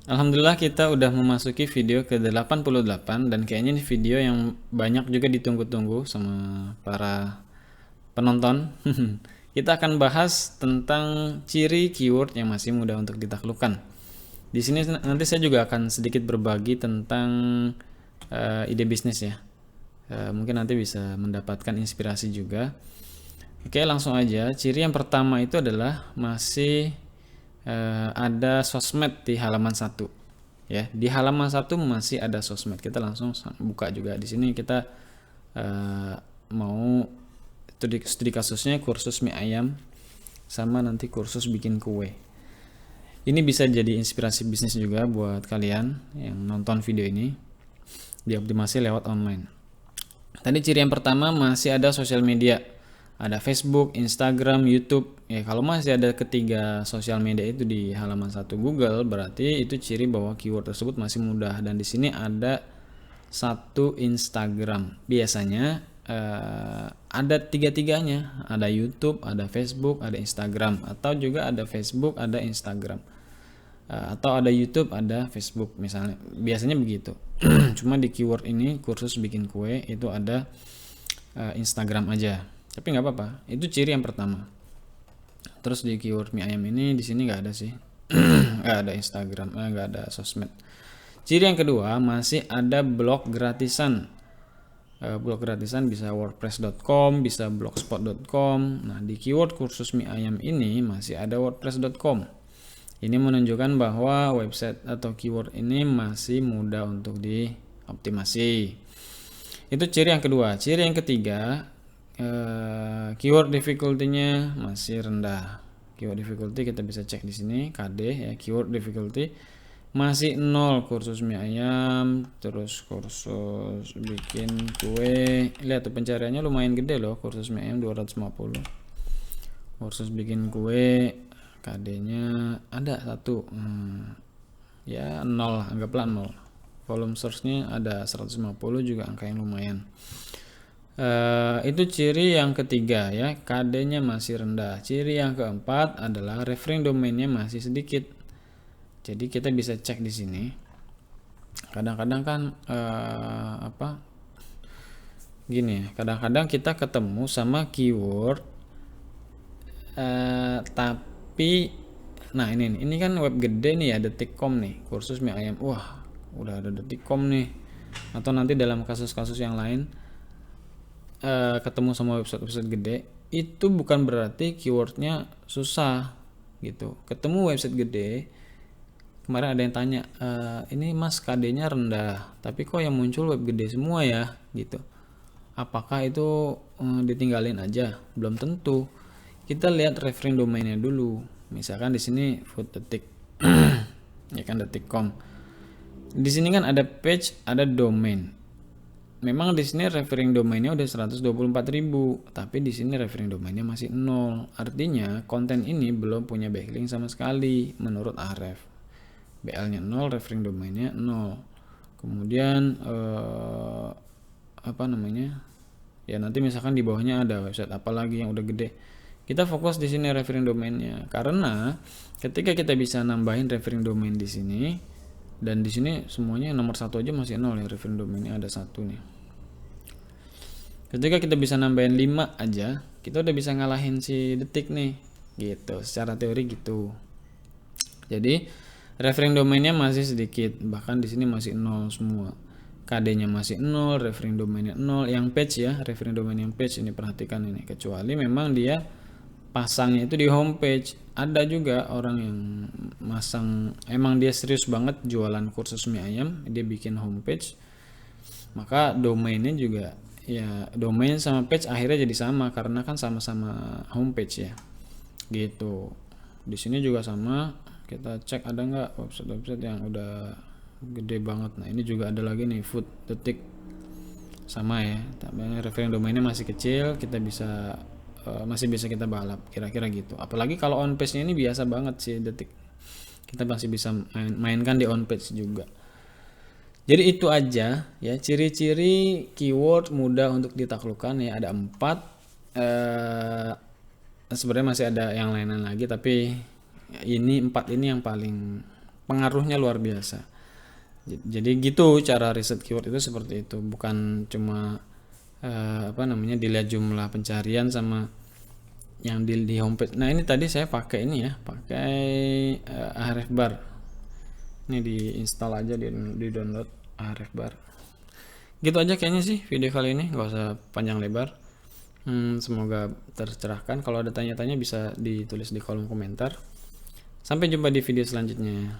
Alhamdulillah kita udah memasuki video ke-88 dan kayaknya ini video yang banyak juga ditunggu-tunggu sama para penonton. Kita akan bahas tentang ciri keyword yang masih mudah untuk ditaklukkan. Di sini nanti saya juga akan sedikit berbagi tentang ide bisnis ya. Mungkin nanti bisa mendapatkan inspirasi juga. Oke, langsung aja. Ciri yang pertama itu adalah masih ada sosmed di halaman satu. Ya, di halaman satu masih ada sosmed. Kita langsung buka juga. Di sini kita mau studi kasusnya kursus mie ayam sama nanti kursus bikin kue. Ini bisa jadi inspirasi bisnis juga buat kalian yang nonton video ini, dioptimasi lewat online. Tadi ciri yang pertama masih ada sosial media. Ada Facebook, Instagram, YouTube. Ya, kalau masih ada ketiga sosial media itu di halaman satu Google, berarti itu ciri bahwa keyword tersebut masih mudah. Dan di sini ada satu Instagram. Biasanya ada tiga-tiganya. Ada YouTube, ada Facebook, ada Instagram. Atau juga ada Facebook, ada Instagram. Atau ada YouTube, ada Facebook misalnya. Biasanya begitu. Cuma di keyword ini kursus bikin kue itu ada Instagram aja. Tapi nggak apa-apa. Itu ciri yang pertama. Terus di keyword mie ayam ini di sini nggak ada sih. Nggak ada Instagram, nggak ada sosmed. Ciri yang kedua masih ada blog gratisan. Blog gratisan bisa wordpress.com, bisa blogspot.com. Nah, di keyword kursus mie ayam ini masih ada wordpress.com. Ini menunjukkan bahwa website atau keyword ini masih mudah untuk dioptimasi. Itu ciri yang kedua. Ciri yang ketiga, keyword difficulty-nya masih rendah. Keyword difficulty kita bisa cek di sini, KD ya, keyword difficulty masih 0. Kursus mie ayam, terus kursus bikin kue. Lihat tuh pencariannya lumayan gede loh, kursus mie ayam 250. Kursus bikin kue KD-nya ada 1. Ya 0, anggaplah 0. Volume source-nya ada 150 juga, angka yang lumayan. Itu ciri yang ketiga ya, KD-nya masih rendah. Ciri yang keempat adalah referring domainnya masih sedikit. Jadi kita bisa cek di sini. Kadang-kadang kan gini ya, kadang-kadang kita ketemu sama keyword tapi nah ini kan web gede nih ya, detikcom nih, kursus mie ayam. Wah, udah ada detikcom nih. Atau nanti dalam kasus-kasus yang lain ketemu sama website-website gede, itu bukan berarti keywordnya susah gitu. Ketemu website gede, kemarin ada yang tanya, ini mas KD-nya rendah, tapi kok yang muncul web gede semua ya gitu. Apakah itu ditinggalin aja? Belum tentu. Kita lihat referring domainnya dulu. Misalkan di sini food detik, ya kan detikcom. Di sini kan ada page, ada domain. Memang di sini referring domainnya udah 124.000, tapi di sini referring domainnya masih 0. Artinya konten ini belum punya backlink sama sekali menurut Ahref. BL-nya 0, referring domainnya 0. Kemudian ya nanti misalkan di bawahnya ada website apa lagi yang udah gede. Kita fokus di sini referring domainnya, karena ketika kita bisa nambahin referring domain di sini, dan di sini semuanya nomor 1 aja masih 0 ya, referring domainnya ada 1 nih. Ketika kita bisa nambahin 5 aja, kita udah bisa ngalahin si detik nih gitu, secara teori gitu. Jadi referring domainnya masih sedikit, bahkan di sini masih 0 semua. KD-nya masih 0, referring domainnya 0. Yang page ya, referring domain yang page ini perhatikan ini, kecuali memang dia pasangnya itu di homepage. Ada juga orang yang masang, emang dia serius banget jualan kursus mie ayam, dia bikin homepage, maka domainnya juga ya, domain sama page akhirnya jadi sama karena kan sama-sama homepage ya gitu. Di sini juga sama, kita cek ada nggak website-website yang udah gede banget. Nah ini juga ada lagi nih, food detik, sama ya, tapi referring domainnya masih kecil, kita bisa masih bisa kita balap kira-kira gitu. Apalagi kalau on page-nya ini biasa banget sih detik, kita masih bisa mainkan di on page juga. Jadi itu aja ya ciri-ciri keyword mudah untuk ditaklukkan ya, ada 4. Sebenarnya masih ada yang lain-lain lagi, tapi ini 4 ini yang paling pengaruhnya luar biasa. Jadi gitu cara riset keyword itu seperti itu, bukan cuma dilihat jumlah pencarian sama yang di homepage. Nah ini tadi saya pakai ini ya, pakai Ahrefs. Ini diinstal aja, di download Ahrefs. Gitu aja kayaknya sih video kali ini, nggak usah panjang lebar. Semoga tercerahkan. Kalau ada tanya-tanya bisa ditulis di kolom komentar. Sampai jumpa di video selanjutnya.